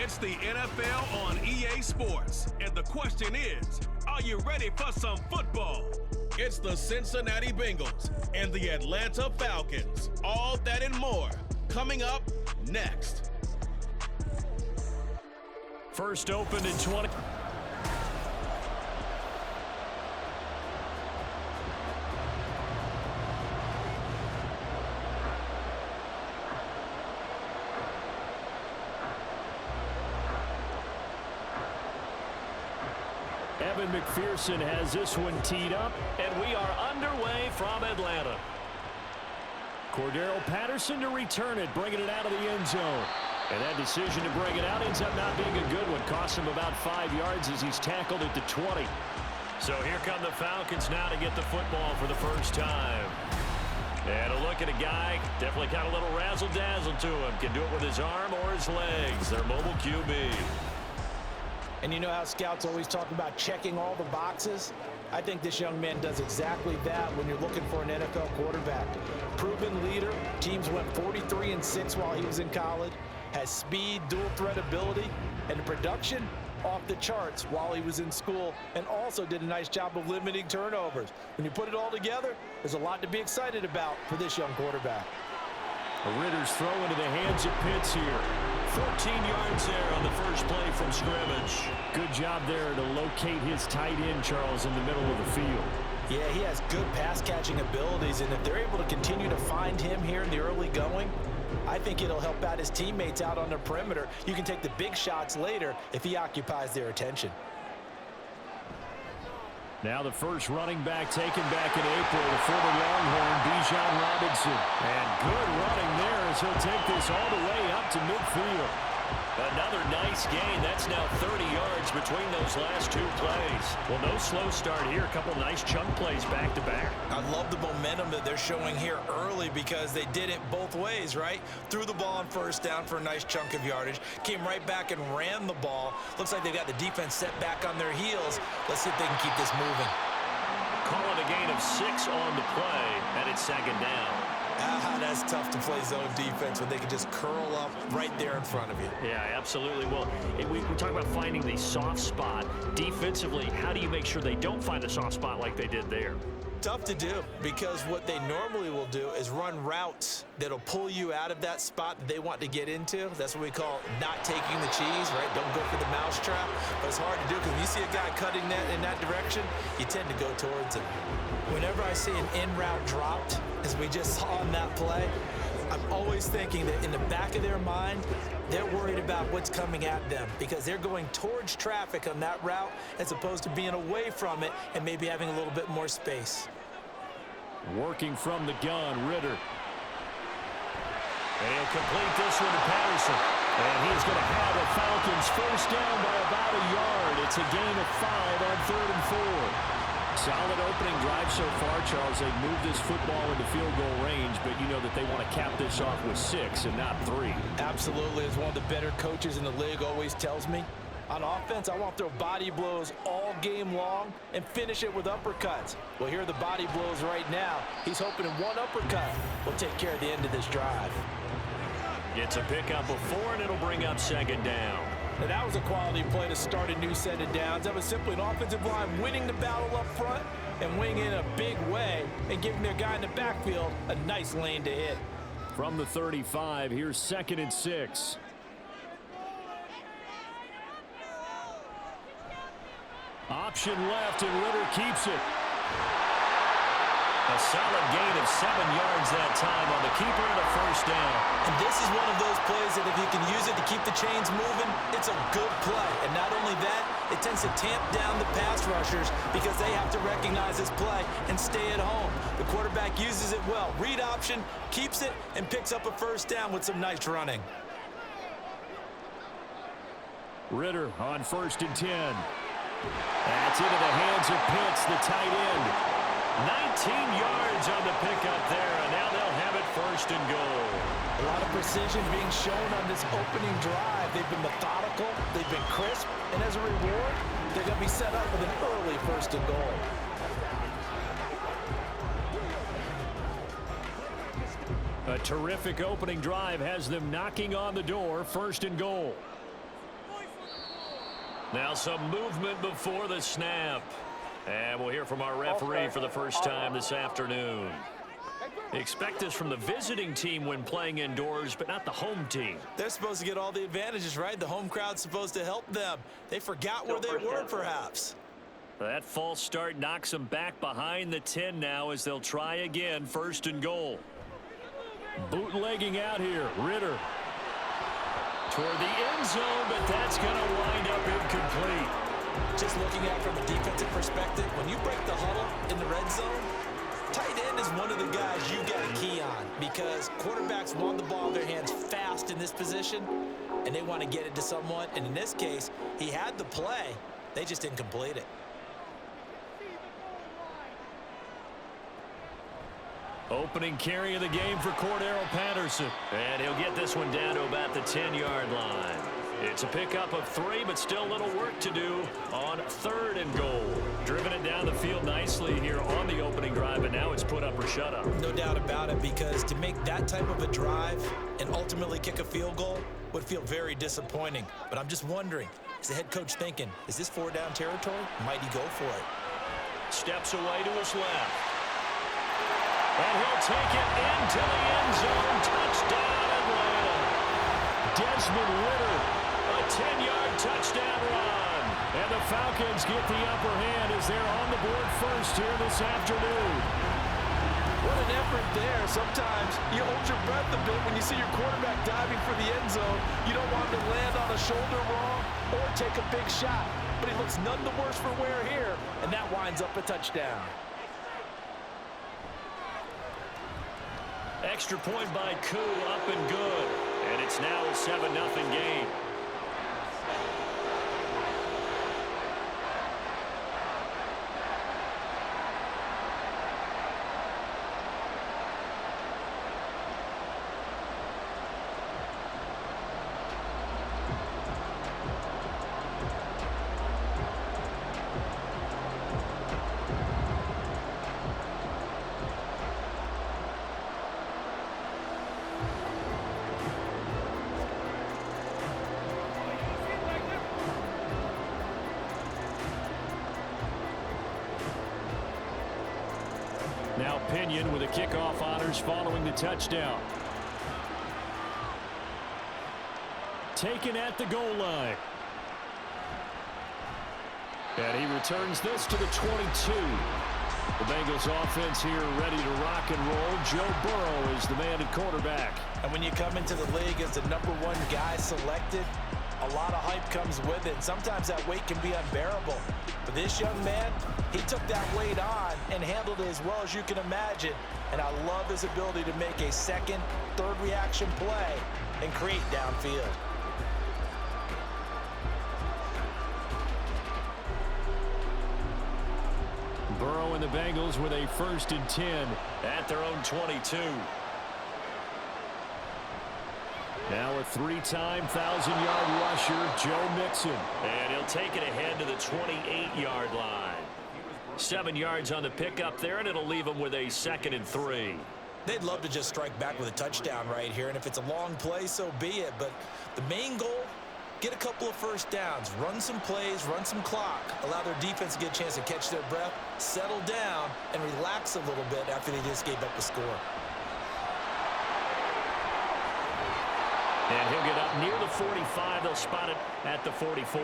It's the NFL on EA Sports, and the question is, are you ready for some football? It's the Cincinnati Bengals and the Atlanta Falcons. All that and more coming up next. First opened in 20. Evan McPherson has this one teed up, and we are underway from Atlanta. Cordero Patterson to return it, bringing it out of the end zone. And that decision to bring it out ends up not being a good one. Costs him about 5 yards as he's tackled at the 20. So here come the Falcons now to get the football for the first time. And a look at a guy, definitely got a little razzle-dazzle to him. Can do it with his arm or his legs. Their mobile QB. And you know how scouts always talk about checking all the boxes? I think this young man does exactly that when you're looking for an NFL quarterback. Proven leader. Teams went 43-6 while he was in college. Has speed, dual threat ability, and the production off the charts while he was in school, and also did a nice job of limiting turnovers. When you put it all together, there's a lot to be excited about for this young quarterback. Ritter's throw into the hands of Pitts here. 14 yards there on the first play from scrimmage. Good job there to locate his tight end, Charles, in the middle of the field. Yeah, he has good pass-catching abilities, and if they're able to continue to find him here in the early going, I think it'll help out his teammates out on the perimeter. You can take the big shots later if he occupies their attention. Now the first running back taken back in April, the former Longhorn, Bijan Robinson. And good running there as he'll take this all the way up to midfield. Another nice gain. That's now 30 yards between those last two plays. Well, no slow start here. A couple nice chunk plays back-to-back. I love the momentum that they're showing here early because they did it both ways, right? Threw the ball on first down for a nice chunk of yardage. Came right back and ran the ball. Looks like they've got the defense set back on their heels. Let's see if they can keep this moving. Call it a gain of 6 on the play, and it's second down. That's tough to play zone defense when they can just curl up right there in front of you. Yeah, absolutely. Well, we talk about finding the soft spot. Defensively, how do you make sure they don't find the soft spot like they did there? Tough to do because what they normally will do is run routes that'll pull you out of that spot that they want to get into. That's what we call not taking the cheese, right? Don't go for the mousetrap. But it's hard to do because when you see a guy cutting that in that direction, you tend to go towards him. Whenever I see an in-route dropped, as we just saw on that play, I'm always thinking that in the back of their mind, they're worried about what's coming at them because they're going towards traffic on that route as opposed to being away from it and maybe having a little bit more space. Working from the gun, Ritter. And he'll complete this one to Patterson. And he's going to have the Falcons first down by about a yard. It's a gain of 5 on 3rd and 4. Solid opening drive so far, Charles. They've moved this football into field goal range, but you know that they want to cap this off with 6 and not 3. Absolutely. As one of the better coaches in the league always tells me, on offense, I want to throw body blows all game long and finish it with uppercuts. Well, here are the body blows right now. He's hoping one uppercut will take care of the end of this drive. Gets a pickup of 4, and it'll bring up second down. Now, that was a quality play to start a new set of downs. That was simply an offensive line winning the battle up front and winning in a big way and giving their guy in the backfield a nice lane to hit. From the 35, here's 2nd and 6. Option left, and Ritter keeps it. A solid gain of 7 yards that time on the keeper and a first down. And this is one of those plays that if you can use it to keep the chains moving, it's a good play. And not only that, it tends to tamp down the pass rushers because they have to recognize this play and stay at home. The quarterback uses it well. Read option, keeps it, and picks up a first down with some nice running. Ritter on 1st and 10. That's into the hands of Pitts, the tight end. 19 yards on the pickup there, and now they'll have it 1st and goal. A lot of precision being shown on this opening drive. They've been methodical, they've been crisp, and as a reward, they're going to be set up with an early 1st and goal. A terrific opening drive has them knocking on the door, 1st and goal. Now some movement before the snap. And we'll hear from our referee for the first time this afternoon. Expect this from the visiting team when playing indoors, but not the home team. They're supposed to get all the advantages, right? The home crowd's supposed to help them. They forgot where they were, perhaps. That false start knocks them back behind the 10 now as they'll try again, 1st and goal. Bootlegging out here, Ritter. Toward the end zone, but that's going to wind up incomplete. Just looking at it from a defensive perspective, when you break the huddle in the red zone, tight end is one of the guys you got a key on because quarterbacks want the ball in their hands fast in this position, and they want to get it to someone. And in this case, he had the play. They just didn't complete it. Opening carry of the game for Cordero Patterson. And he'll get this one down to about the 10-yard line. It's a pickup of 3, but still a little work to do on 3rd and goal. Driven it down the field nicely here on the opening drive, but now it's put up or shut up. No doubt about it, because to make that type of a drive and ultimately kick a field goal would feel very disappointing. But I'm just wondering, is the head coach thinking, is this 4-down territory? Might he go for it? Steps away to his left. And he'll take it into the end zone. Touchdown, Atlanta. Desmond Ritter, a 10-yard touchdown run. And the Falcons get the upper hand as they're on the board first here this afternoon. What an effort there. Sometimes you hold your breath a bit when you see your quarterback diving for the end zone. You don't want him to land on a shoulder wrong or take a big shot. But he looks none the worse for wear here, and that winds up a touchdown. Extra point by Koo, up and good. And it's now a 7-0 game. Now Pinion with the kickoff honors following the touchdown. Taken at the goal line. And he returns this to the 22. The Bengals offense here ready to rock and roll. Joe Burrow is the man at quarterback. And when you come into the league as the #1 guy selected, a lot of hype comes with it. Sometimes that weight can be unbearable. But this young man, he took that weight on and handled it as well as you can imagine. And I love his ability to make a second, third reaction play and create downfield. Burrow and the Bengals with a 1st and 10 at their own 22. Now a 3-time 1,000-yard rusher, Joe Mixon. And he'll take it ahead to the 28-yard line. 7 yards on the pickup there, and it'll leave him with a 2nd and 3. They'd love to just strike back with a touchdown right here, and if it's a long play, so be it. But the main goal, get a couple of first downs, run some plays, run some clock, allow their defense to get a chance to catch their breath, settle down, and relax a little bit after they just gave up the score. And he'll get up near the 45. They'll spot it at the 44.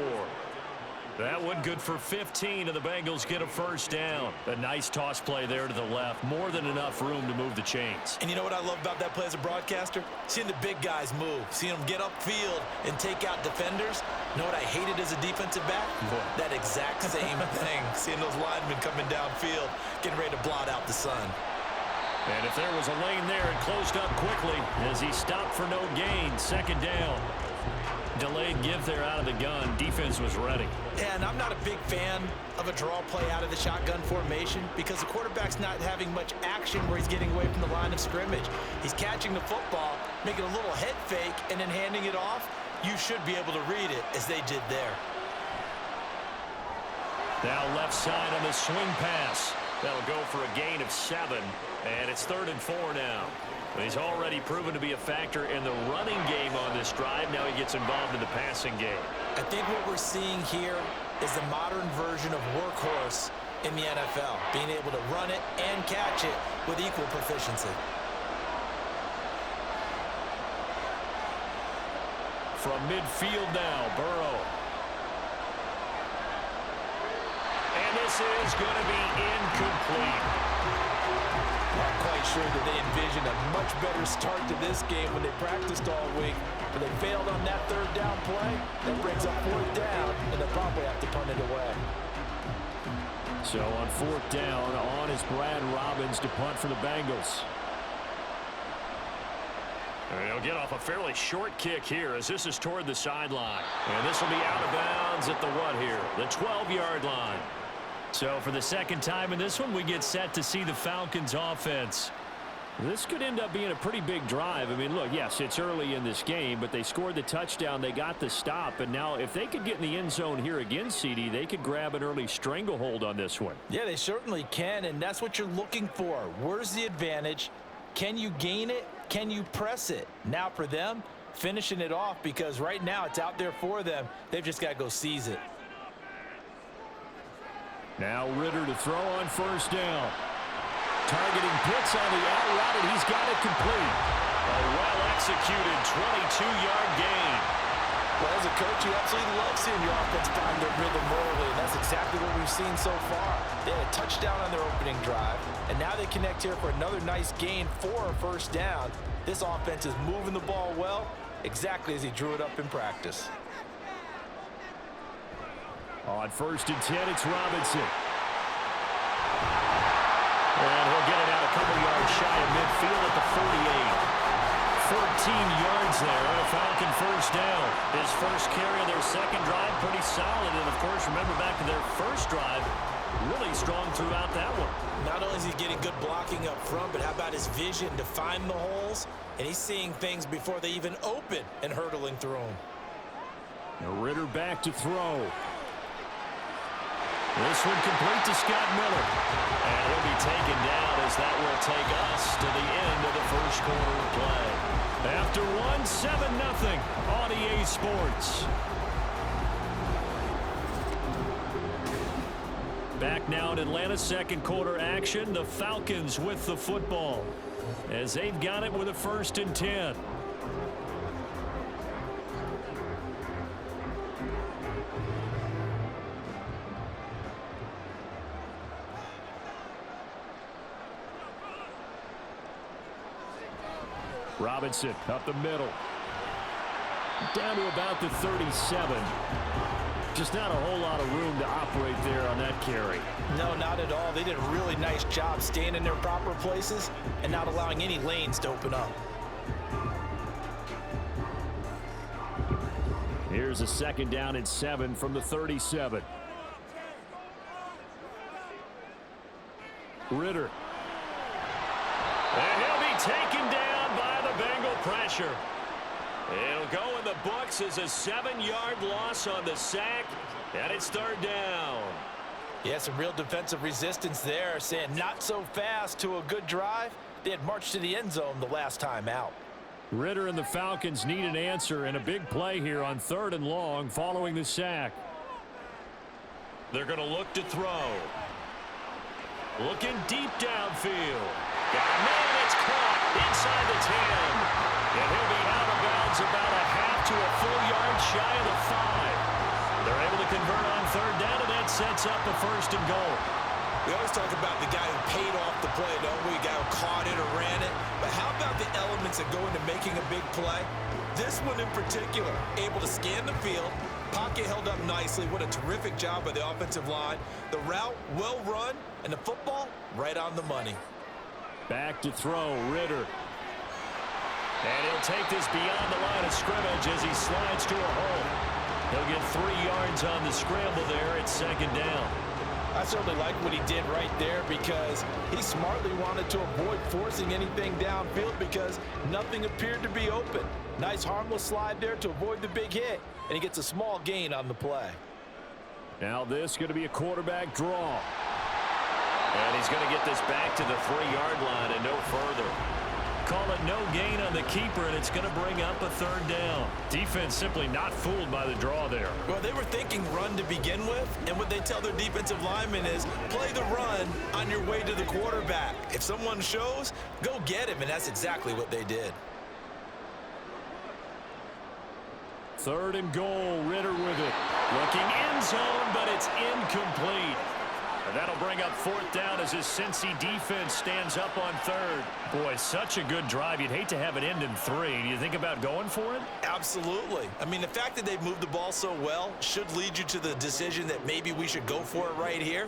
That one good for 15, and the Bengals get a 1st down. A nice toss play there to the left. More than enough room to move the chains. And you know what I love about that play as a broadcaster? Seeing the big guys move, seeing them get upfield and take out defenders. You know what I hated as a defensive back? That exact same thing. Seeing those linemen coming downfield, getting ready to blot out the sun. And if there was a lane there, it closed up quickly as he stopped for no gain. 2nd down. Delayed give there out of the gun. Defense was ready. And I'm not a big fan of a draw play out of the shotgun formation because the quarterback's not having much action where he's getting away from the line of scrimmage. He's catching the football, making a little head fake, and then handing it off. You should be able to read it as they did there. Now left side on the swing pass. That'll go for a gain of 7, and it's 3rd and 4 now. He's already proven to be a factor in the running game on this drive. Now he gets involved in the passing game. I think what we're seeing here is the modern version of workhorse in the NFL, being able to run it and catch it with equal proficiency. From midfield now, Burrow. And this is going to be incomplete. Not quite sure that they envisioned a much better start to this game when they practiced all week, but they failed on that 3rd down play. That brings up 4th down, and they'll probably have to punt it away. So on 4th down, on is Brad Robbins to punt for the Bengals. And he'll get off a fairly short kick here as this is toward the sideline. And this will be out of bounds at the what here? The 12-yard line. So for the second time in this one, we get set to see the Falcons offense. This could end up being a pretty big drive. I mean, look, yes, it's early in this game, but they scored the touchdown. They got the stop. And now if they could get in the end zone here again, CD, they could grab an early stranglehold on this one. Yeah, they certainly can, and that's what you're looking for. Where's the advantage? Can you gain it? Can you press it? Now for them, finishing it off, because right now it's out there for them. They've just got to go seize it. Now Ritter to throw on 1st down. Targeting Pitts on the out route, and he's got it complete. A well-executed 22-yard gain. Well, as a coach, you absolutely love seeing your offense find their rhythm early, and that's exactly what we've seen so far. They had a touchdown on their opening drive, and now they connect here for another nice gain for a 1st down. This offense is moving the ball well, exactly as he drew it up in practice. On 1st and 10, it's Robinson. And he'll get it out a couple yards shy of midfield at the 48. 14 yards there on a Falcon 1st down. His first carry of their second drive, pretty solid. And, of course, remember back to their first drive, really strong throughout that one. Not only is he getting good blocking up front, but how about his vision to find the holes? And he's seeing things before they even open and hurtling through them. Now Ritter back to throw. This one complete to Scott Miller. And he'll be taken down as that will take us to the end of the first quarter of play. After 7-0 on EA Sports. Back now in Atlanta's second quarter action. The Falcons with the football as they've got it with a 1st and 10. Robinson up the middle. Down to about the 37. Just not a whole lot of room to operate there on that carry. No, not at all. They did a really nice job staying in their proper places and not allowing any lanes to open up. Here's a 2nd down and 7 from the 37. Ritter. And he'll be taken down by the Bengal pressure. It'll go in the books as a 7-yard loss on the sack, and it's 3rd down. Yeah, some real defensive resistance there, saying not so fast to a good drive. They had marched to the end zone the last time out. Ritter and the Falcons need an answer and a big play here on 3rd and long following the sack. They're going to look to throw. Looking deep downfield. Got a man, it's caught inside the 10. And he'll be out of bounds about a half to a full yard shy of the 5. They're able to convert on 3rd down, and that sets up a 1st and goal. We always talk about the guy who paid off the play, don't we? The guy who caught it or ran it. But how about the elements that go into making a big play? This one in particular, able to scan the field, pocket held up nicely. What a terrific job by the offensive line. The route, well run, and the football, right on the money. Back to throw, Ritter. And he'll take this beyond the line of scrimmage as he slides to a hole. He'll get 3 yards on the scramble there at 2nd down. I certainly like what he did right there because he smartly wanted to avoid forcing anything downfield because nothing appeared to be open. Nice harmless slide there to avoid the big hit, and he gets a small gain on the play. Now this is going to be a quarterback draw. And he's going to get this back to the 3-yard line and no further. Call it no gain on the keeper, and it's going to bring up a 3rd down. Defense simply not fooled by the draw there. Well, they were thinking run to begin with, and what they tell their defensive linemen is play the run on your way to the quarterback. If someone shows, go get him, and that's exactly what they did. 3rd and goal, Ritter with it. Looking end zone, but it's incomplete. And that'll bring up 4th down as his Cincy defense stands up on 3rd. Boy, such a good drive. You'd hate to have it end in 3. Do you think about going for it? Absolutely. I mean, the fact that they've moved the ball so well should lead you to the decision that maybe we should go for it right here.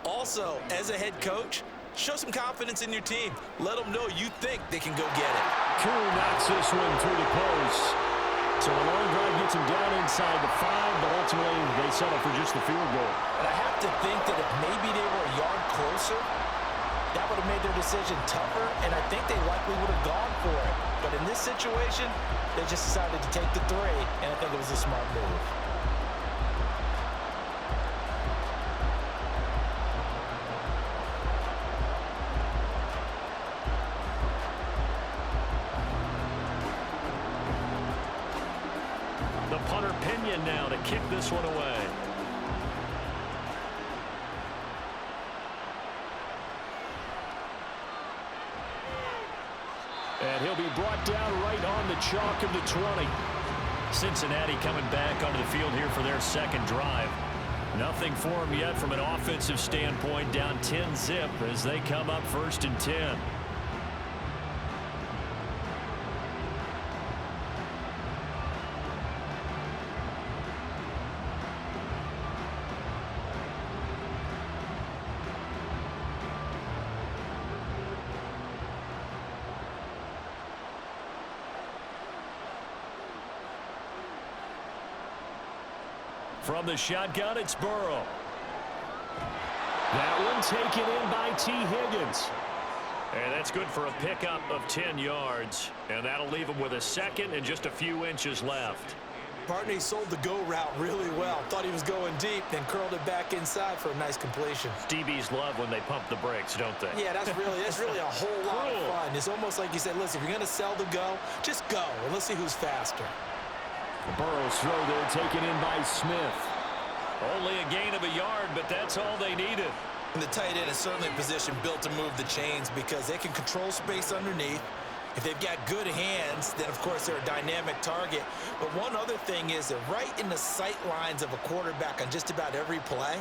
Also, as a head coach, show some confidence in your team. Let them know you think they can go get it. Cool knocks this one through the post. So a long drive gets him down inside the 5, but ultimately they settle for just the field goal. And I have to think that if maybe they were a yard closer, that would have made their decision tougher, and I think they likely would have gone for it. But in this situation, they just decided to take the 3, and I think it was a smart move. The punter Pinion now to kick this one away. And he'll be brought down right on the chalk of the 20. Cincinnati coming back onto the field here for their 2nd drive. Nothing for them yet from an offensive standpoint, down 10-zip as they come up 1st and 10. From the shotgun, it's Burrow. That one taken in by T. Higgins. And that's good for a pickup of 10 yards. And that'll leave him with a 2nd and just a few inches left. Barney sold the go route really well. Thought he was going deep, then curled it back inside for a nice completion. DBs love when they pump the brakes, don't they? Yeah, that's really a whole lot of fun. It's almost like you said, listen, if you're going to sell the go, just go, and let's see who's faster. Burrow's throw there taken in by Smith. Only a gain of a yard, but that's all they needed. And the tight end is certainly a position built to move the chains because they can control space underneath. If they've got good hands, then of course they're a dynamic target. But one other thing is they're right in the sight lines of a quarterback on just about every play.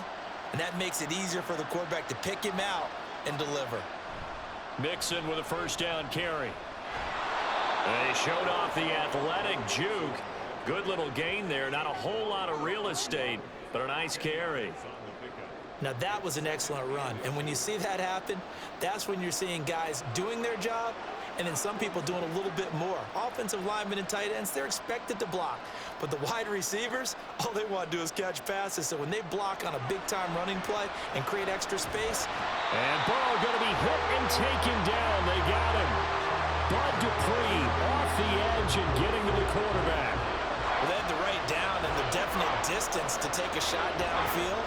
And that makes it easier for the quarterback to pick him out and deliver. Mixon with a 1st down carry. They showed off the athletic juke. Good little gain there. Not a whole lot of real estate, but a nice carry. Now that was an excellent run. And when you see that happen, that's when you're seeing guys doing their job and then some people doing a little bit more. Offensive linemen and tight ends, they're expected to block. But the wide receivers, all they want to do is catch passes. So when they block on a big-time running play and create extra space. And Burrow going to be hit and taken down. They got him. Bud Dupree off the edge and getting to the quarterback. Well, they had the right down and the definite distance to take a shot downfield,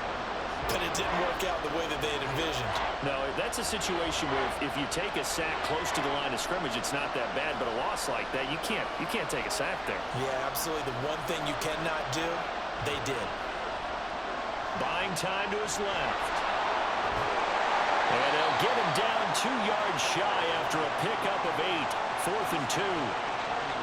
but it didn't work out the way that they had envisioned. No, that's a situation where if you take a sack close to the line of scrimmage, it's not that bad, but a loss like that, you can't take a sack there. Yeah, absolutely. The one thing you cannot do, they did. Buying time to his left. And they'll get him down 2 yards shy after a pickup of 8. 4th and 2.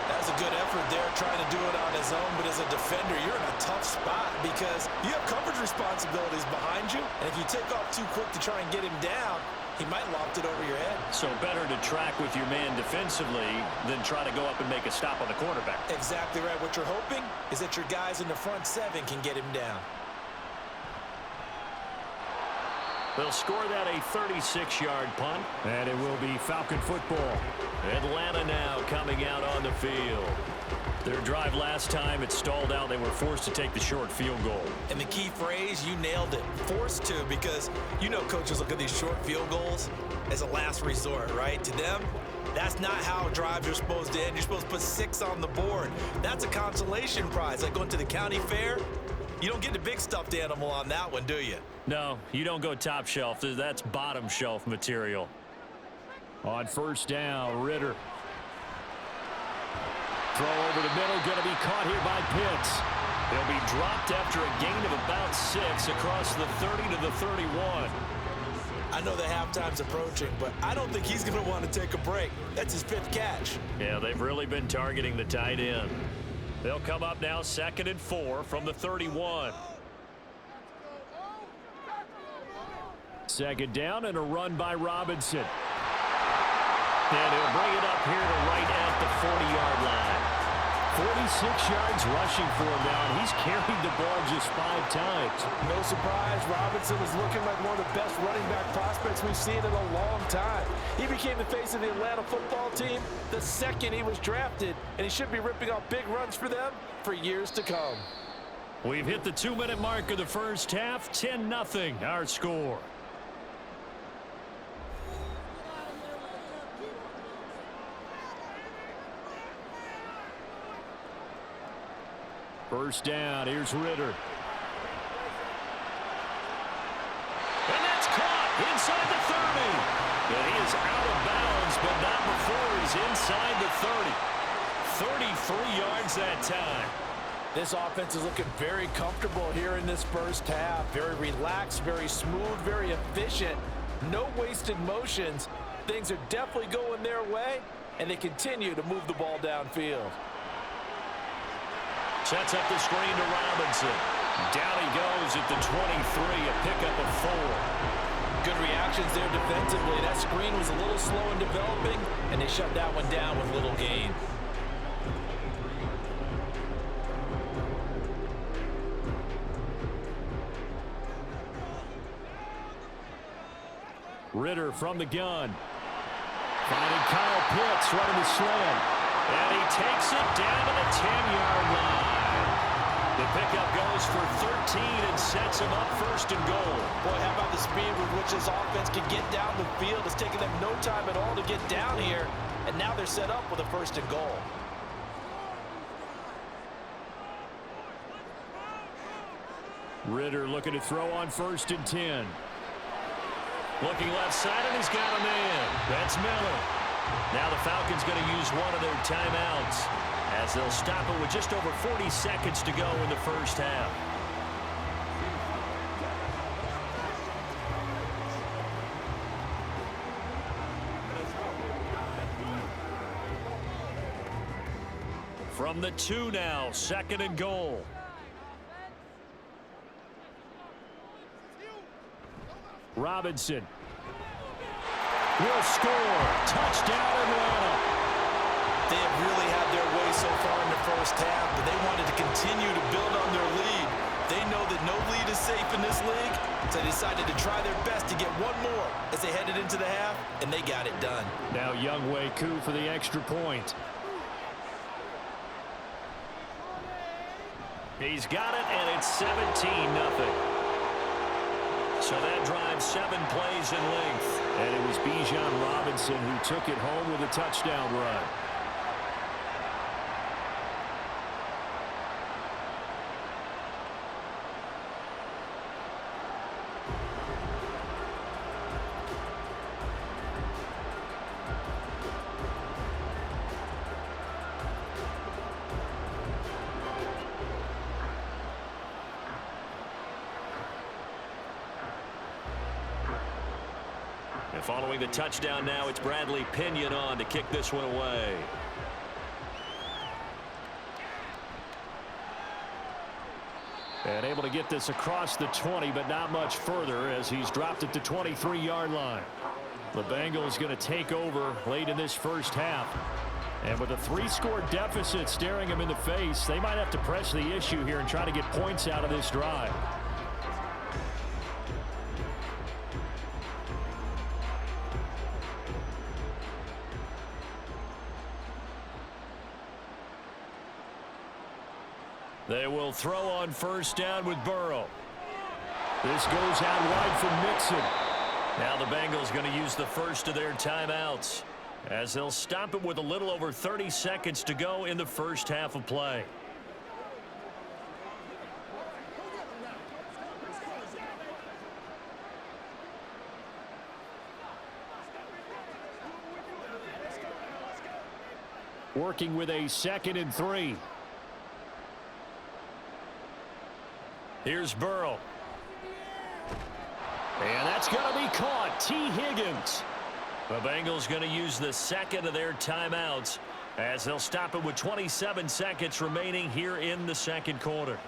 That was a good effort there, trying to do it on his own, but as a defender, you're in a tough spot because you have coverage responsibilities behind you, and if you take off too quick to try and get him down, he might loft it over your head. So better to track with your man defensively than try to go up and make a stop on the quarterback. Exactly right. What you're hoping is that your guys in the front 7 can get him down. They'll score that a 36-yard punt, and it will be Falcon football. Atlanta now coming out on the field. Their drive last time, it stalled out. They were forced to take the short field goal. And the key phrase, you nailed it, forced to, because you know coaches look at these short field goals as a last resort, right? To them, that's not how drives are supposed to end. You're supposed to put 6 on the board. That's a consolation prize. Like going to the county fair, You don't get the big stuffed animal on that one, do you? No, you don't go top shelf. That's bottom shelf material. On first down, Ritter. Throw over the middle, going to be caught here by Pitts. He'll be dropped after a gain of about 6 across the 30 to the 31. I know the halftime's approaching, but I don't think he's going to want to take a break. That's his 5th catch. Yeah, they've really been targeting the tight end. They'll come up now 2nd and 4 from the 31. 2nd down and a run by Robinson. And he'll bring it up here to right at the 40-yard line. 46 yards rushing for him now, and he's carried the ball just 5 times. No surprise, Robinson is looking like one of the best running back prospects we've seen in a long time. He became the face of the Atlanta football team the second he was drafted, and he should be ripping off big runs for them for years to come. We've hit the 2-minute mark of the first half. 10-0 our score. First down, here's Ritter. And that's caught inside the 30. And he is out of bounds, but not before he's inside the 30. 33 yards that time. This offense is looking very comfortable here in this first half. Very relaxed, very smooth, very efficient. No wasted motions. Things are definitely going their way, and they continue to move the ball downfield. Sets up the screen to Robinson. Down he goes at the 23, a pickup of 4. Good reactions there defensively. That screen was a little slow in developing, and they shut that one down with little gain. Ritter from the gun. Finding Kyle Pitts running the slant. And he takes it down to the 10-yard line. The pickup goes for 13 and sets him up 1st and goal. Boy, how about the speed with which this offense can get down the field? It's taken them no time at all to get down here, and now they're set up with a 1st and goal. Ritter looking to throw on 1st and 10. Looking left side, and he's got a man. That's Miller. Now the Falcons going to use one of their timeouts as they'll stop it with just over 40 seconds to go in the first half. From the 2 now, 2nd and goal. Robinson will score. Touchdown, Atlanta. They have really had their way so far in the first half, but they wanted to continue to build on their lead. They know that no lead is safe in this league, so they decided to try their best to get one more as they headed into the half, and they got it done. Now Younghoe Koo for the extra point. He's got it, and it's 17-0. So that drives 7 plays in length. And it was Bijan Robinson who took it home with a touchdown run. And following the touchdown now, it's Bradley Pinion on to kick this one away. And able to get this across the 20, but not much further as he's dropped it to 23-yard line. The Bengals going to take over late in this first half. And with a 3-score deficit staring them in the face, they might have to press the issue here and try to get points out of this drive. They will throw on first down with Burrow. This goes out wide for Mixon. Now the Bengals going to use the first of their timeouts as they'll stop it with a little over 30 seconds to go in the first half of play. working with a 2nd and 3. Here's Burrow. And that's going to be caught. T. Higgins. The Bengals going to use the 2nd of their timeouts as they'll stop it with 27 seconds remaining here in the 2nd quarter.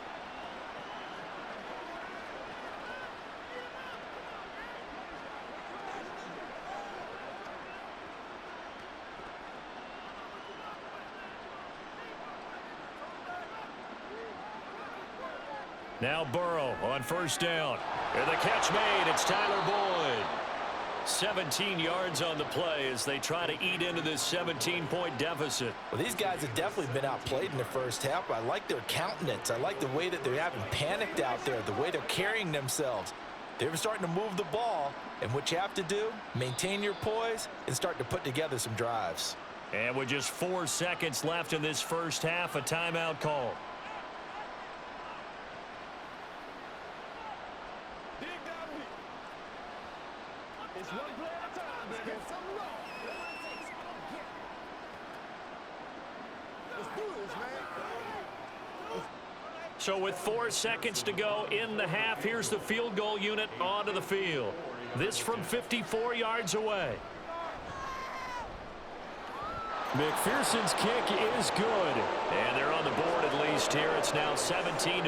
Now Burrow on 1st down. And the catch made. It's Tyler Boyd. 17 yards on the play as they try to eat into this 17-point deficit. Well, these guys have definitely been outplayed in the first half. I like their countenance. I like the way that they're having panicked out there, the way they're carrying themselves. They're starting to move the ball, and what you have to do, maintain your poise and start to put together some drives. And with just 4 seconds left in this first half, a timeout call. So with 4 seconds to go in the half, here's the field goal unit onto the field. This from 54 yards away. McPherson's kick is good. And they're on the board at least here. It's now 17-3.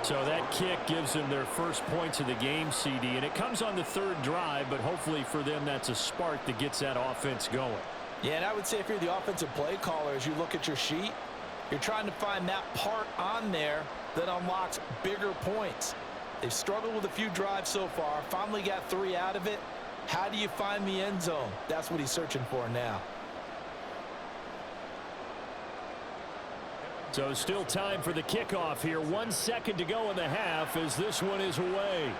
So that kick gives them their first points of the game, CD. And it comes on the 3rd drive, but hopefully for them that's a spark that gets that offense going. Yeah, and I would say if you're the offensive play caller, as you look at your sheet, you're trying to find that part on there that unlocks bigger points. They've struggled with a few drives so far. Finally got 3 out of it. How do you find the end zone? That's what he's searching for now. So still time for the kickoff here. 1 second to go in the half as this one is away.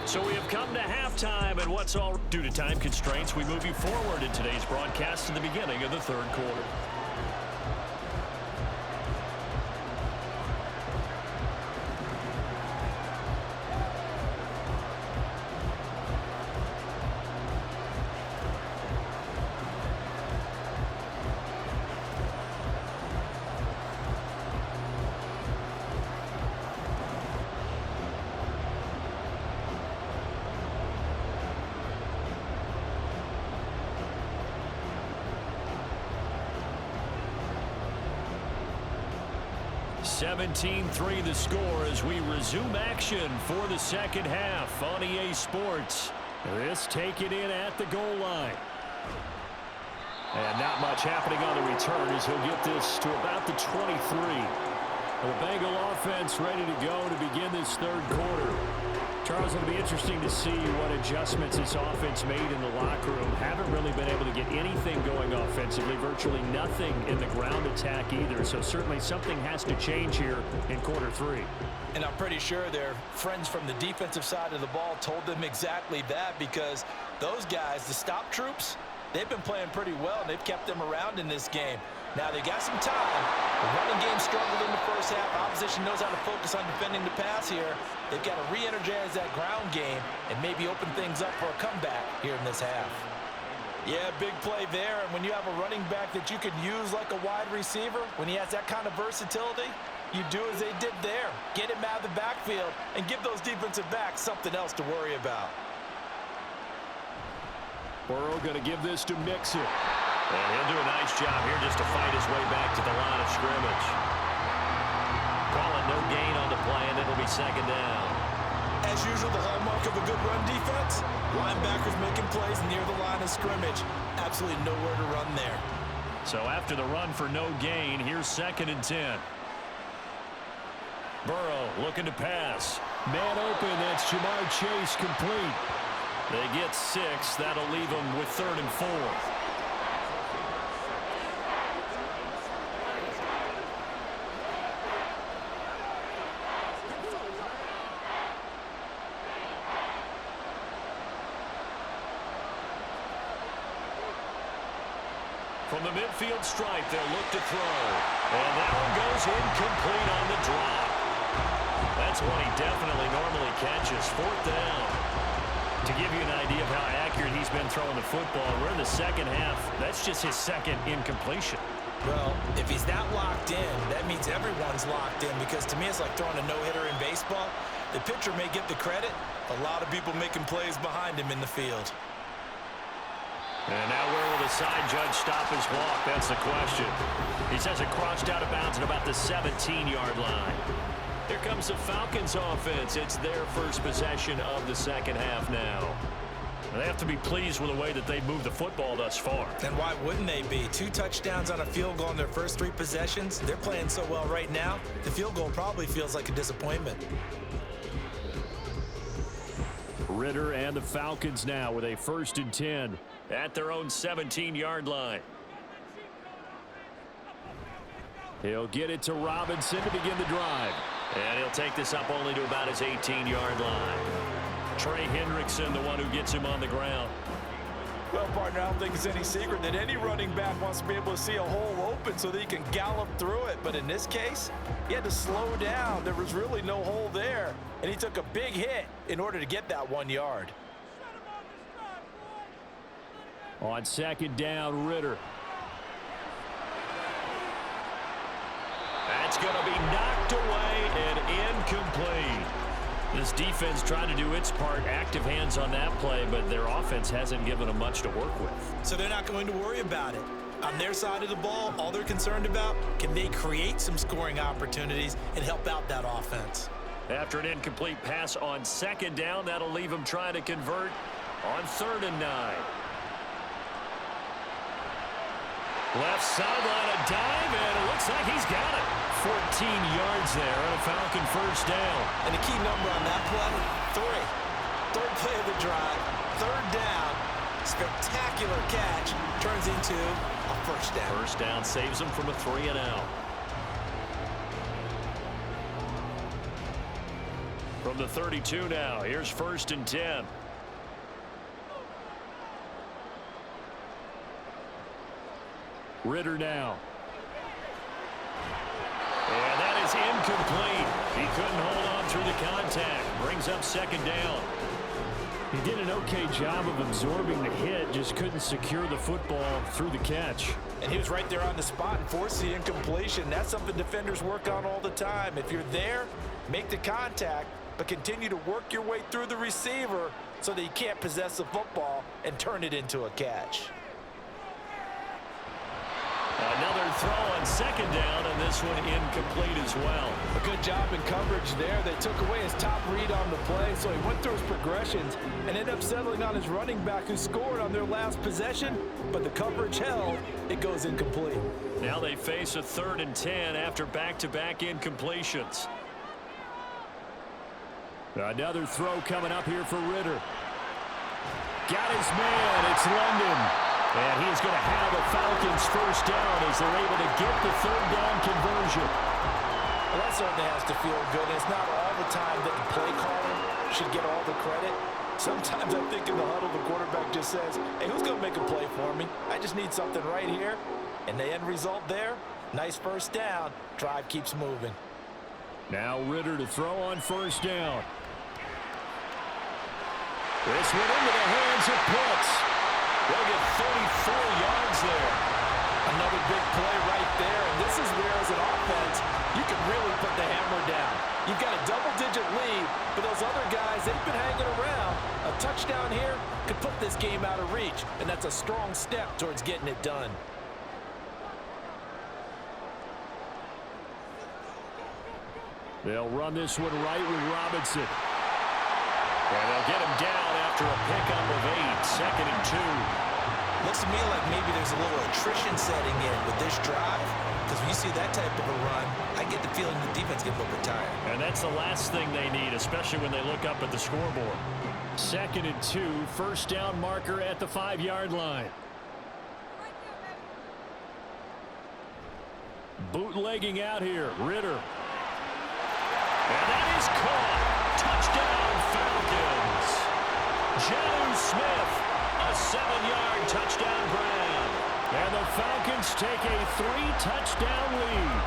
So we have come to halftime, and what's all due to time constraints, we move you forward in today's broadcast to the beginning of the 3rd quarter. (17-3) the score as we resume action for the 2nd half on EA Sports. This taken in at the goal line. And not much happening on the return as he'll get this to about the 23. The Bengal offense ready to go to begin this 3rd quarter. Charles, it'll be interesting to see what adjustments this offense made in the locker room. Haven't really been able to get anything going offensively, virtually nothing in the ground attack either. So certainly something has to change here in quarter 3. And I'm pretty sure their friends from the defensive side of the ball told them exactly that, because those guys, the stop troops, they've been playing pretty well, and they've kept them around in this game. Now, they got some time. The running game struggled in the first half. Opposition knows how to focus on defending the pass here. They've got to re-energize that ground game and maybe open things up for a comeback here in this half. Yeah, big play there. And when you have a running back that you can use like a wide receiver, when he has that kind of versatility, you do as they did there. Get him out of the backfield and give those defensive backs something else to worry about. Burrow going to give this to Mixon. And he'll do a nice job here just to fight his way back to the line of scrimmage. Calling no gain on the play, and it'll be 2nd down. As usual, the hallmark of a good run defense, linebackers making plays near the line of scrimmage. Absolutely nowhere to run there. So after the run for no gain, here's 2nd and 10. Burrow looking to pass. Man open, that's Jamar Chase complete. They get 6. That'll leave them with 3rd and 4. From the midfield stripe, they'll look to throw. And that one goes incomplete on the drop. That's one he definitely normally catches. Fourth down. To give you an idea of how accurate he's been throwing the football, we're in the second half. That's just his second incompletion. Well, if he's that locked in, that means everyone's locked in, because to me it's like throwing a no-hitter in baseball. The pitcher may get the credit. A lot of people making plays behind him in the field. And now where will the side judge stop his walk? That's the question. He says it crossed out of bounds at about the 17-yard line. Here comes the Falcons offense. It's their first possession of the second half now. They have to be pleased with the way that they've moved the football thus far. And why wouldn't they be? 2 touchdowns on a field goal in their first 3 possessions. They're playing so well right now, the field goal probably feels like a disappointment. Ritter and the Falcons now with a 1st and 10 at their own 17-yard line. He'll get it to Robinson to begin the drive. And he'll take this up only to about his 18-yard line. Trey Hendrickson, the one who gets him on the ground. Well, partner, I don't think it's any secret that any running back wants to be able to see a hole open so that he can gallop through it. But in this case, he had to slow down. There was really no hole there. And he took a big hit in order to get that 1 yard. On 2nd down, Ritter. That's going to be knocked away and incomplete. This defense trying to do its part, active hands on that play, but their offense hasn't given them much to work with. So they're not going to worry about it. On their side of the ball, all they're concerned about, can they create some scoring opportunities and help out that offense? After an incomplete pass on 2nd down, that'll leave them trying to convert on 3rd and 9. Left sideline, a dive, and it looks like he's got it. 14 yards there and a Falcon 1st down. And the key number on that play, 3. 3rd play of the drive, 3rd down, spectacular catch, turns into a 1st down. 1st down saves him from a 3-and-out. From the 32 now, here's 1st and 10. Ritter now. And that is incomplete. He couldn't hold on through the contact. Brings up 2nd down. He did an okay job of absorbing the hit, just couldn't secure the football through the catch. And he was right there on the spot and forced the incompletion. That's something defenders work on all the time. If you're there, make the contact, but continue to work your way through the receiver so that you can't possess the football and turn it into a catch. Another throw on 2nd down, and this one incomplete as well. A good job in coverage there. They took away his top read on the play, so he went through his progressions and ended up settling on his running back who scored on their last possession, but the coverage held. It goes incomplete. Now they face a 3rd and 10 after back-to-back incompletions. Another throw coming up here for Ritter. Got his man. It's London. And he's going to have the Falcons 1st down as they're able to get the 3rd down conversion. Well, that certainly has to feel good. And it's not all the time that the play caller should get all the credit. Sometimes I think in the huddle, the quarterback just says, hey, who's going to make a play for me? I just need something right here. And the end result there, nice 1st down. Drive keeps moving. Now Ritter to throw on 1st down. This went into the hands of Pitts. They'll get 34 yards there. Another big play right there. And this is where, as an offense, you can really put the hammer down. You've got a double-digit lead, but those other guys, they've been hanging around. A touchdown here could put this game out of reach, and that's a strong step towards getting it done. They'll run this one right with Robinson. And they'll get him down after a pickup of 8, 2nd and 2. Looks to me like maybe there's a little attrition setting in with this drive, because when you see that type of a run, I get the feeling the defense gets a little bit tired. And that's the last thing they need, especially when they look up at the scoreboard. 2nd and 2, 1st down marker at the 5-yard line. Bootlegging out here, Ritter. And that is caught. Touchdown, Falcons. Jonnu Smith, a 7-yard touchdown grab. And the Falcons take a 3-touchdown lead.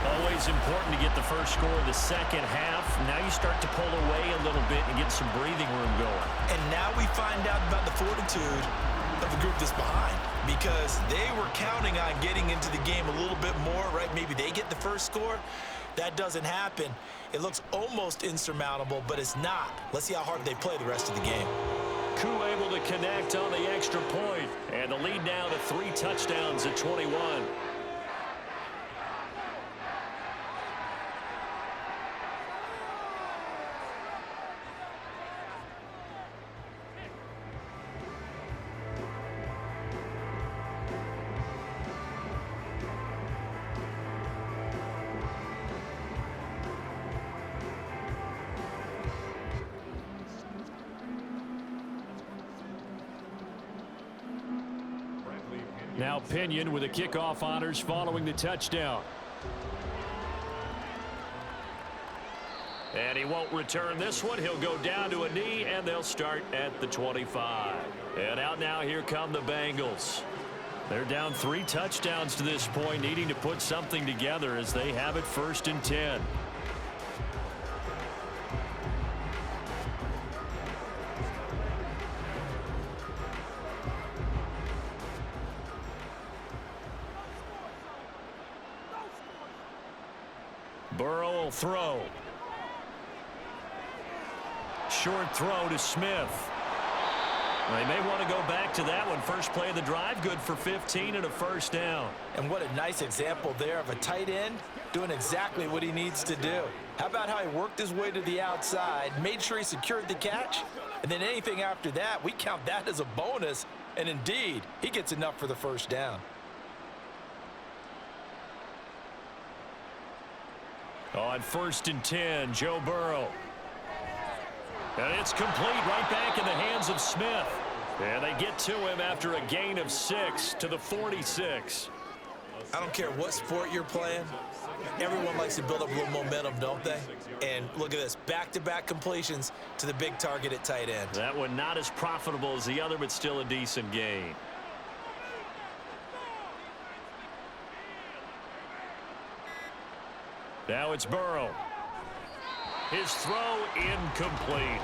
A Always important to get the first score of the second half. Now you start to pull away a little bit and get some breathing room going. And now we find out about the fortitude of the group that's behind, because they were counting on getting into the game a little bit more, right? Maybe they get the first score. That doesn't happen. It looks almost insurmountable, but it's not. Let's see how hard they play the rest of the game. Koo able to connect on the extra point, and the lead now to 3 touchdowns at 21. Now Pinion with the kickoff honors following the touchdown. And he won't return this one. He'll go down to a knee, and they'll start at the 25. And out now, here come the Bengals. They're down 3 touchdowns to this point, needing to put something together as they have it 1st and 10. Burrow will throw. Short throw to Smith. They may want to go back to that one. First play of the drive, good for 15 and a first down. And what a nice example there of a tight end doing exactly what he needs to do. How about how he worked his way to the outside, made sure he secured the catch, and then anything after that, we count that as a bonus. And indeed, he gets enough for the first down. On 1st and 10, Joe Burrow. And it's complete right back in the hands of Smith. And they get to him after a gain of 6 to the 46. I don't care what sport you're playing. Everyone likes to build up a little momentum, don't they? And look at this, back-to-back completions to the big target at tight end. That one not as profitable as the other, but still a decent gain. Now it's Burrow. His throw incomplete.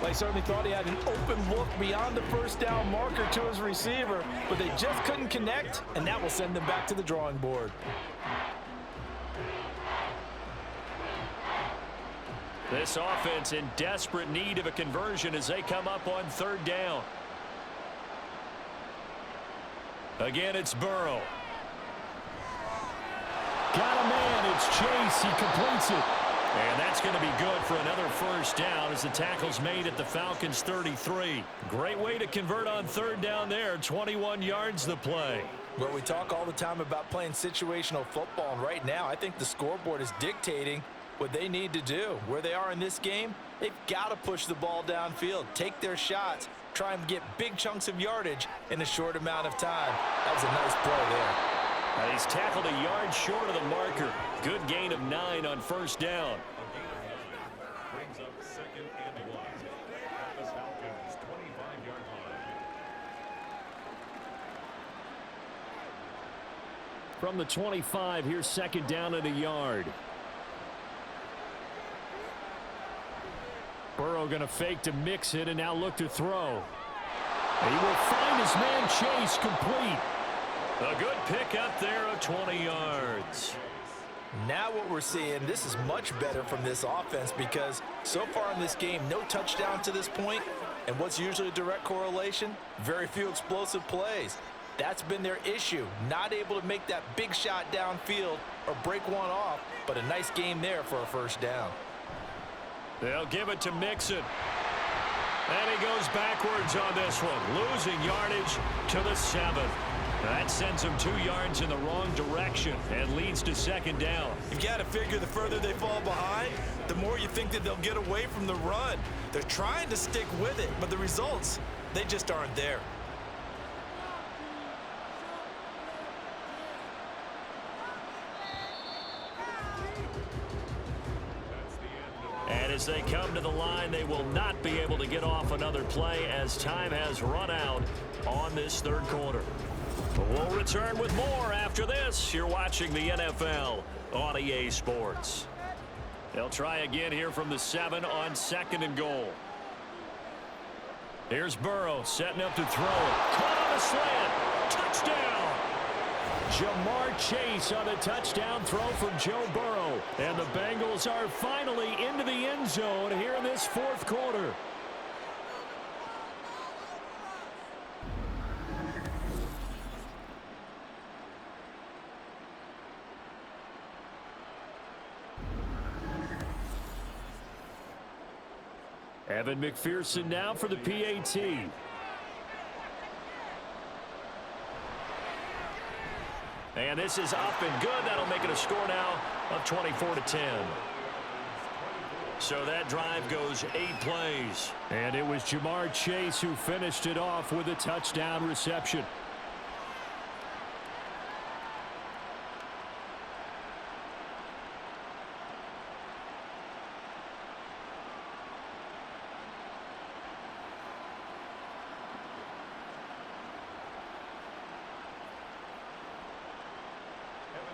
They certainly thought he had an open look beyond the first down marker to his receiver, but they just couldn't connect, and that will send them back to the drawing board. This offense in desperate need of a conversion as they come up on 3rd down. Again, it's Burrow. Got a man. It's Chase. He completes it. And that's going to be good for another first down as the tackle's made at the Falcons 33. Great way to convert on 3rd down there. 21 yards the play. Well, we talk all the time about playing situational football, and right now I think the scoreboard is dictating what they need to do. Where they are in this game, they've got to push the ball downfield, take their shots, try and get big chunks of yardage in a short amount of time. That was a nice play there. He's tackled a yard short of the marker. Good gain of 9 on 1st down. Brings up 2nd and 1 at the Falcons' 25-yard line. From the 25, here's 2nd down and a yard. Burrow going to fake to mix it and now look to throw. He will find his man Chase complete. A good pick up there of 20 yards. Now what we're seeing, this is much better from this offense because so far in this game, no touchdown to this point. And what's usually a direct correlation? Very few explosive plays. That's been their issue. Not able to make that big shot downfield or break one off, but a nice game there for a first down. They'll give it to Mixon. And he goes backwards on this one, losing yardage to the 7. That sends him 2 yards in the wrong direction and leads to 2nd down. You've got to figure the further they fall behind, the more you think that they'll get away from the run. They're trying to stick with it, but the results, they just aren't there. And as they come to the line, they will not be able to get off another play as time has run out on this 3rd quarter. We'll return with more after this. You're watching the NFL on EA Sports. They'll try again here from the 7 on 2nd and goal. Here's Burrow setting up to throw it. Caught on a slant. Touchdown. Jamar Chase on a touchdown throw from Joe Burrow. And the Bengals are finally into the end zone here in this 4th quarter. Evan McPherson now for the PAT. And this is up and good. That'll make it a score now of 24-10. So that drive goes 8 plays. And it was Jamar Chase who finished it off with a touchdown reception.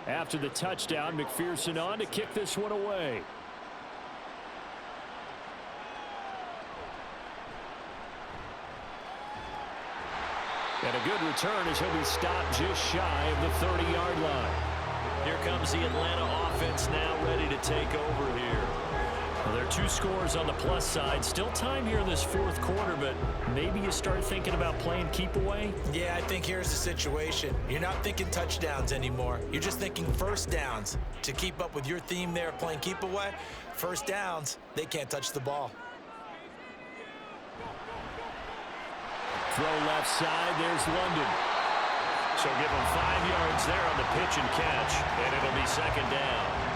After the touchdown, McPherson on to kick this one away. And a good return as he'll be stopped just shy of the 30-yard line. Here comes the Atlanta offense now ready to take over here. Well, there are 2 scores on the plus side. Still time here in this 4th quarter, but maybe you start thinking about playing keep away? Yeah, I think here's the situation. You're not thinking touchdowns anymore. You're just thinking first downs. To keep up with your theme there of playing keep away, first downs, they can't touch the ball. Throw left side, there's London. So give him 5 yards there on the pitch and catch, and it'll be 2nd down.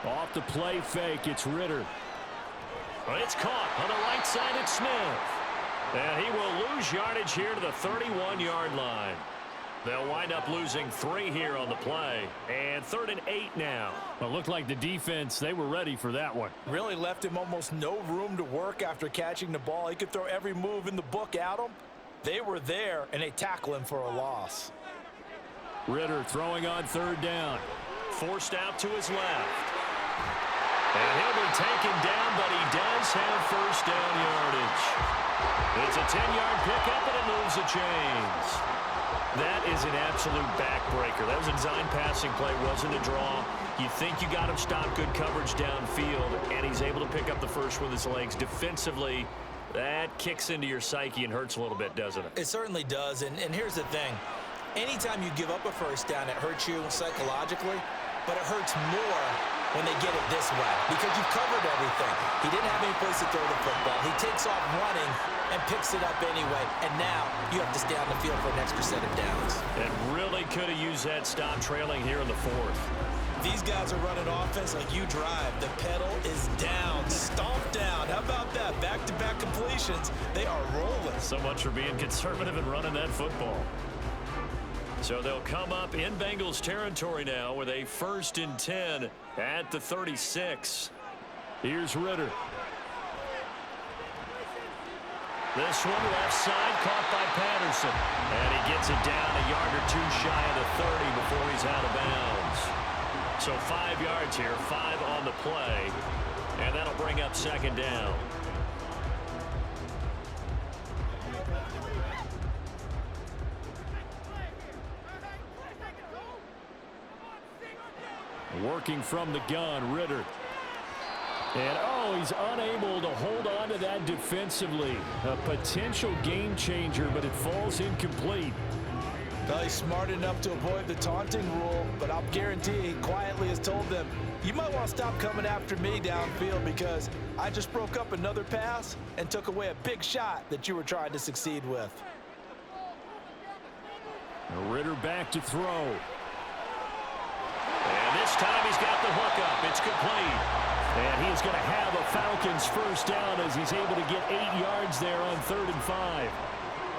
Off the play fake, it's Ritter. But it's caught on the right side, it's Smith. And he will lose yardage here to the 31-yard line. They'll wind up losing 3 here on the play. And 3rd and 8 now. Well, it looked like the defense, they were ready for that one. Really left him almost no room to work after catching the ball. He could throw every move in the book at him. They were there, and they tackle him for a loss. Ritter throwing on 3rd down. Forced out to his left. And he'll be taken down, but he does have 1st down yardage. It's a 10-yard pickup, and it moves the chains. That is an absolute backbreaker. That was a design passing play, wasn't a draw. You think you got him stopped, good coverage downfield, and he's able to pick up the first with his legs. Defensively, that kicks into your psyche and hurts a little bit, doesn't it? It certainly does, and here's the thing. Anytime you give up a first down, it hurts you psychologically, but it hurts more when they get it this way because you've covered everything. He didn't have any place to throw the football. He takes off running and picks it up anyway, and now you have to stay on the field for an extra set of downs. And really could have used that stop trailing here in the 4th. These guys are running offense like you drive. The pedal is down, stomped down. How about that? Back-to-back completions. They are rolling. So much for being conservative and running that football. So they'll come up in Bengals territory now with a 1st and 10 at the 36. Here's Ritter. This one left side caught by Patterson. And he gets it down a yard or 2 shy of the 30 before he's out of bounds. So 5 yards here, 5 on the play. And that'll bring up 2nd down. Working from the gun, Ritter. And, oh, he's unable to hold on to that defensively. A potential game changer, but it falls incomplete. Well, he's smart enough to avoid the taunting rule, but I'll guarantee he quietly has told them, you might want to stop coming after me downfield because I just broke up another pass and took away a big shot that you were trying to succeed with. Ritter back to throw. And this time he's got the hook up. It's complete. And he is going to have a Falcons first down as he's able to get 8 yards there on 3rd and 5.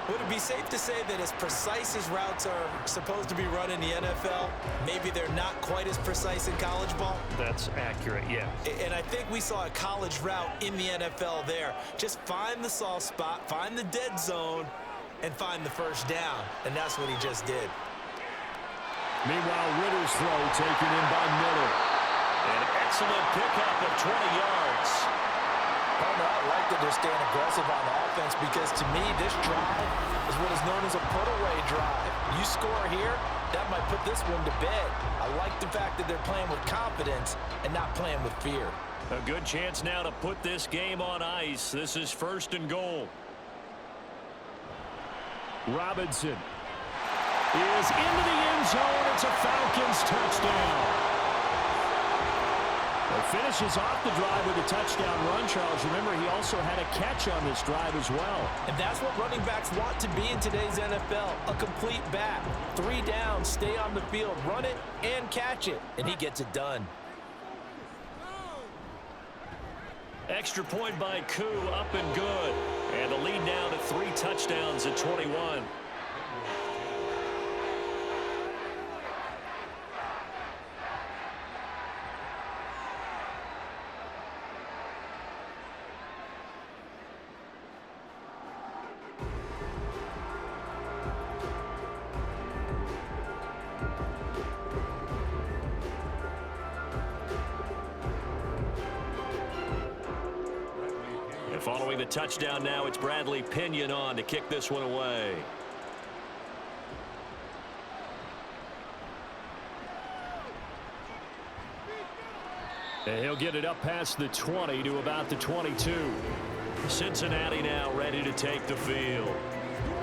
Would it be safe to say that as precise as routes are supposed to be run in the NFL, maybe they're not quite as precise in college ball? That's accurate, yeah. And I think we saw a college route in the NFL there. Just find the soft spot, find the dead zone, and find the first down. And that's what he just did. Meanwhile, Ritter's throw taken in by Miller. An excellent pickup of 20 yards. I like that they're staying aggressive on offense because, to me, this drive is what is known as a put-away drive. You score here, that might put this one to bed. I like the fact that they're playing with confidence and not playing with fear. A good chance now to put this game on ice. This is 1st and goal. Robinson is into the end zone. It's a Falcons touchdown. Finishes off the drive with a touchdown run, Charles. Remember, he also had a catch on this drive as well. And that's what running backs want to be in today's NFL, a complete back. 3 downs, stay on the field, run it, and catch it. And he gets it done. Extra point by Koo, up and good. And the lead now to 3 touchdowns at 21. Following the touchdown now, it's Bradley Pinion on to kick this one away. And he'll get it up past the 20 to about the 22. Cincinnati now ready to take the field.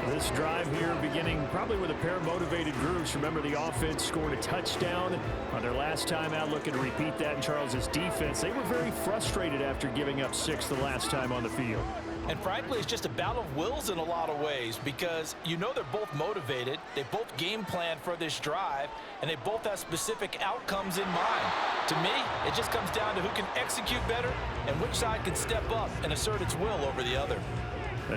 This drive here beginning probably with a pair of motivated groups. Remember, the offense scored a touchdown on their last time out, looking to repeat that in Charles's defense. They were very frustrated after giving up 6 the last time on the field. And frankly, it's just a battle of wills in a lot of ways because you know they're both motivated. They both game plan for this drive, and they both have specific outcomes in mind. To me, it just comes down to who can execute better and which side can step up and assert its will over the other.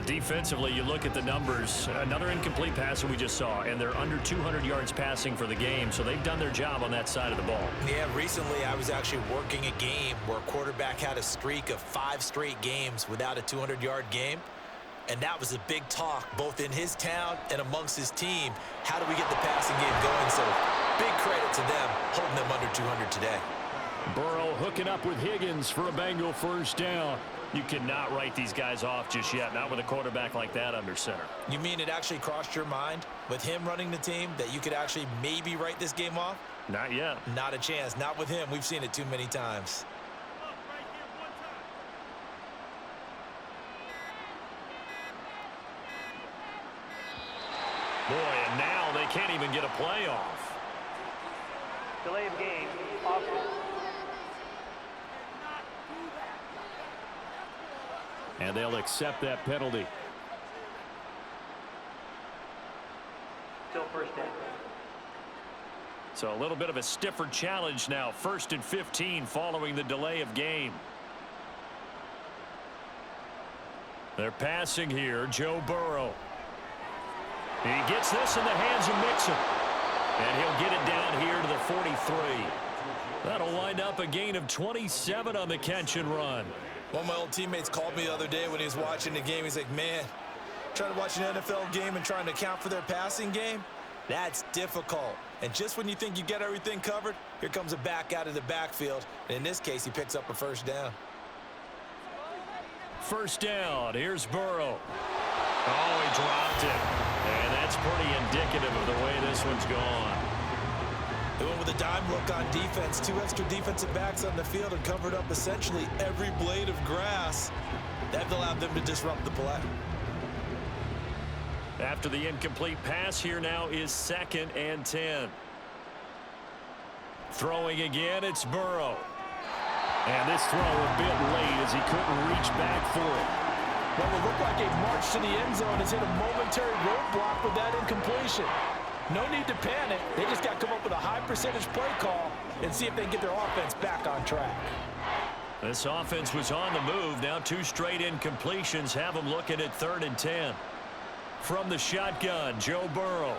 Defensively, you look at the numbers. Another incomplete pass that we just saw, and they're under 200 yards passing for the game, so they've done their job on that side of the ball. Yeah, recently I was actually working a game where a quarterback had a streak of 5 straight games without a 200-yard game, and that was a big talk both in his town and amongst his team. How do we get the passing game going? So big credit to them holding them under 200 today. Burrow hooking up with Higgins for a Bengal first down. You cannot write these guys off just yet, not with a quarterback like that under center. You mean it actually crossed your mind with him running the team that you could actually maybe write this game off? Not yet. Not a chance. Not with him. We've seen it too many times. Boy, and now they can't even get a play off. Delay of game, offense. And they'll accept that penalty. Still first down. So a little bit of a stiffer challenge now. 1st and 15 following the delay of game. They're passing here. Joe Burrow. He gets this in the hands of Mixon. And he'll get it down here to the 43. That'll wind up a gain of 27 on the catch and run. One of my old teammates called me the other day when he was watching the game. He's like, man, trying to watch an NFL game and trying to account for their passing game, that's difficult. And just when you think you get everything covered, here comes a back out of the backfield. And in this case, he picks up a first down. First down. Here's Burrow. Oh, he dropped it. And that's pretty indicative of the way this one's gone. They went with a dime look on defense. 2 extra defensive backs on the field and covered up essentially every blade of grass. That allowed them to disrupt the play. After the incomplete pass, here now is 2nd and 10. Throwing again, it's Burrow. And this throw a bit late as he couldn't reach back for it. Well, it looked like a march to the end zone has hit a momentary roadblock with that incompletion. No need to panic. They just got to come up with a high percentage play call and see if they can get their offense back on track. This offense was on the move. Now 2 straight incompletions have them looking at 3rd and 10. From the shotgun, Joe Burrow.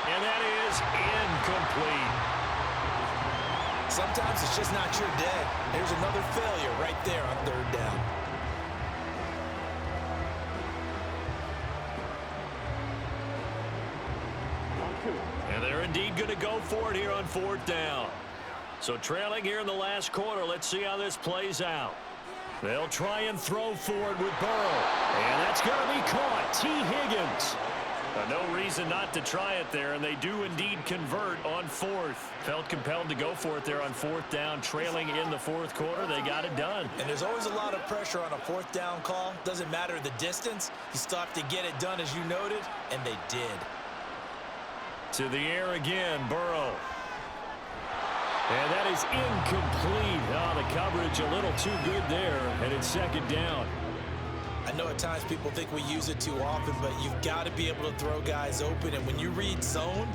And that is incomplete. Sometimes it's just not your day. There's another failure right there on 3rd down. And they're indeed going to go for it here on 4th down. So trailing here in the last quarter, let's see how this plays out. They'll try and throw for it with Burrow. And that's going to be caught. T. Higgins. No reason not to try it there, and they do indeed convert on 4th. Felt compelled to go for it there on 4th down, trailing in the 4th quarter. They got it done. And there's always a lot of pressure on a 4th down call. Doesn't matter the distance. You still have to get it done, as you noted, and they did. To the air again, Burrow. And that is incomplete. Oh, the coverage a little too good there, and it's 2nd down. I know at times people think we use it too often, but you've got to be able to throw guys open. And when you read zone,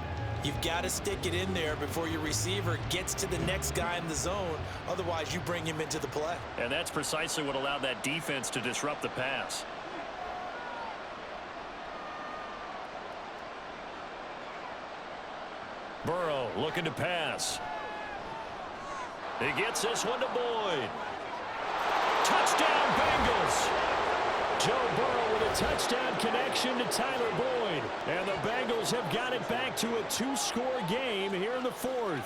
you've got to stick it in there before your receiver gets to the next guy in the zone. Otherwise, you bring him into the play. And that's precisely what allowed that defense to disrupt the pass. Burrow looking to pass. He gets this one to Boyd. Touchdown, Bengals! Joe Burrow with a touchdown connection to Tyler Boyd. And the Bengals have got it back to a 2-score game here in the 4th.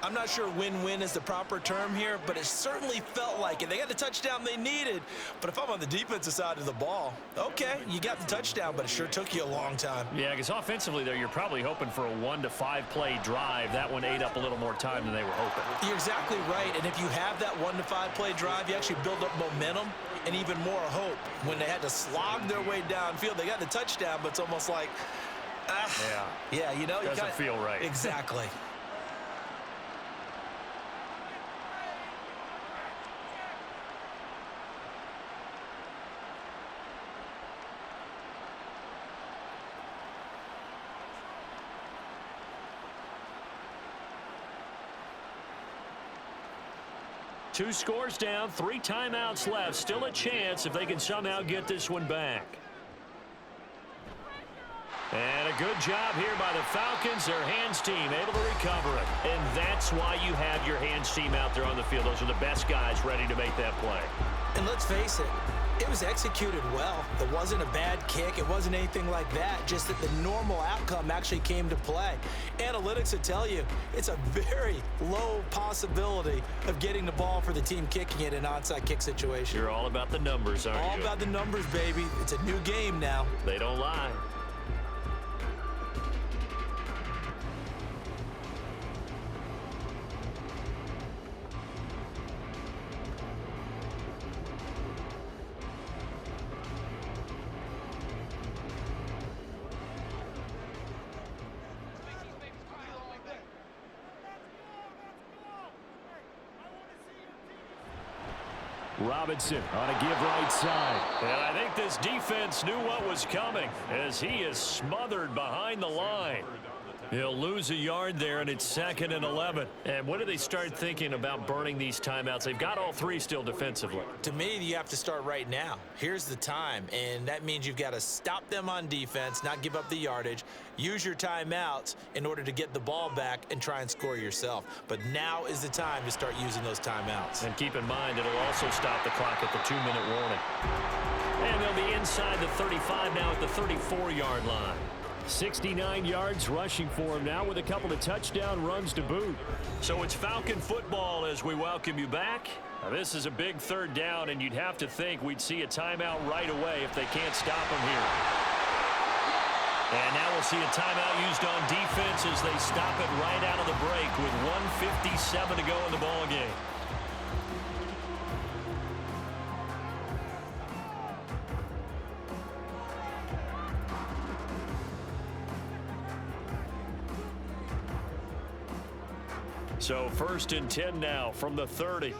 I'm not sure win-win is the proper term here, but it certainly felt like it. They got the touchdown they needed, but if I'm on the defensive side of the ball, okay, you got the touchdown, but it sure took you a long time. Yeah, because offensively there, you're probably hoping for a 1 to 5 play drive. That one ate up a little more time than they were hoping. You're exactly right, and if you have that 1 to 5 play drive, you actually build up momentum and even more hope. When they had to slog their way downfield, they got the touchdown, but it's almost like, yeah, you know, doesn't feel right. Exactly. Two scores down, 3 timeouts left. Still a chance if they can somehow get this one back. And a good job here by the Falcons. Their hands team able to recover it. And that's why you have your hands team out there on the field. Those are the best guys ready to make that play. And let's face it, it was executed well. It wasn't a bad kick. It wasn't anything like that. Just that the normal outcome actually came to play. Analytics would tell you it's a very low possibility of getting the ball for the team kicking it in an onside kick situation. You're all about the numbers, aren't you? All about the numbers, baby. It's a new game now. They don't lie. Robinson on a give right side. And I think this defense knew what was coming as he is smothered behind the line. He'll lose a yard there, and it's 2nd and 11. And when do they start thinking about burning these timeouts? They've got all 3 still defensively. To me, you have to start right now. Here's the time, and that means you've got to stop them on defense, not give up the yardage, use your timeouts in order to get the ball back and try and score yourself. But now is the time to start using those timeouts. And keep in mind, it'll also stop the clock at the 2-minute warning. And they'll be inside the 35 now at the 34-yard line. 69 yards rushing for him now with a couple of touchdown runs to boot. So it's Falcon football as we welcome you back. Now, this is a big 3rd down, and you'd have to think we'd see a timeout right away if they can't stop them here. And now we'll see a timeout used on defense as they stop it right out of the break with 1:57 to go in the ball game. So 1st and 10 now from the 30.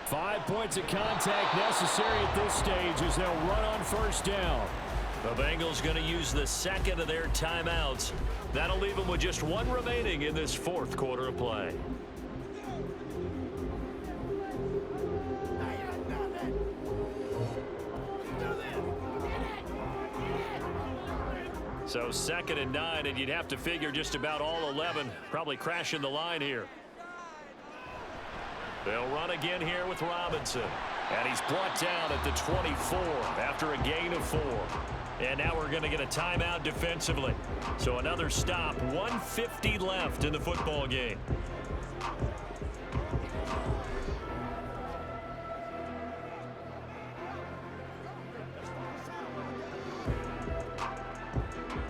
5 points of contact necessary at this stage as they'll run on 1st down. The Bengals going to use the second of their timeouts. That'll leave them with just one remaining in this fourth quarter of play. So 2nd and 9, and you'd have to figure just about all 11 probably crashing the line here. They'll run again here with Robinson. And he's brought down at the 24 after a gain of 4. And now we're going to get a timeout defensively. So another stop, 1:50 left in the football game.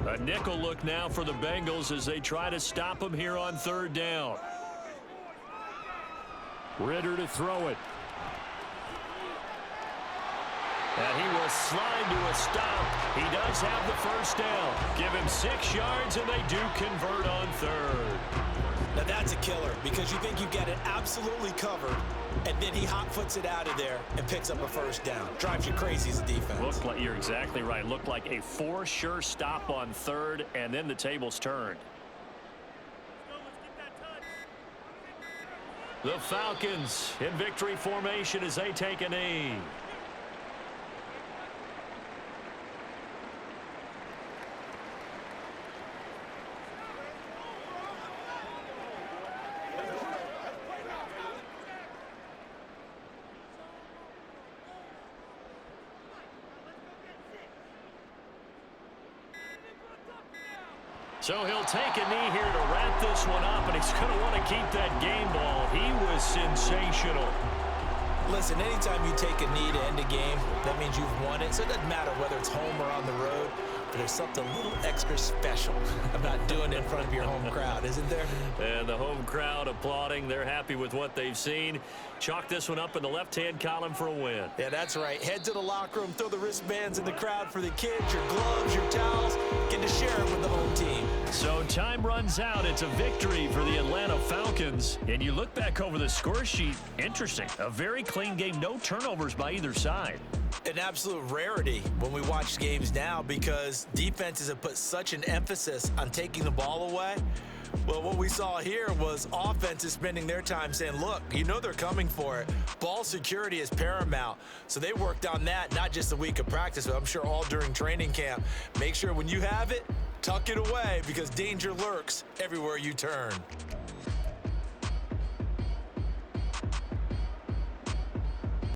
A nickel look now for the Bengals as they try to stop him here on 3rd down. Ritter to throw it. And he will slide to a stop. He does have the first down. Give him 6 yards, and they do convert on 3rd. Now that's a killer because you think you get it absolutely covered, and then he hot-foots it out of there and picks up a first down. Drives you crazy as a defense. Looked like, you're exactly right. Looked like a for sure stop on 3rd, and then the tables turned. The Falcons in victory formation as they take a knee. So he'll take a knee here to wrap this one up, and he's going to want to keep that game ball. He was sensational. Listen, anytime you take a knee to end a game, that means you've won it. So it doesn't matter whether it's home or on the road, but there's something a little extra special about doing it in front of your home crowd, isn't there? And the home crowd applauding. They're happy with what they've seen. Chalk this one up in the left-hand column for a win. Yeah, that's right. Head to the locker room, throw the wristbands in the crowd for the kids, your gloves, your towels. Get to share it with the home team. So time runs out. It's a victory for the Atlanta Falcons. And you look back over the score sheet, interesting. A very clean game, no turnovers by either side. An absolute rarity when we watch games now because defenses have put such an emphasis on taking the ball away. Well, what we saw here was offenses spending their time saying, look, you know they're coming for it. Ball security is paramount. So they worked on that, not just a week of practice, but I'm sure all during training camp. Make sure when you have it, tuck it away because danger lurks everywhere you turn.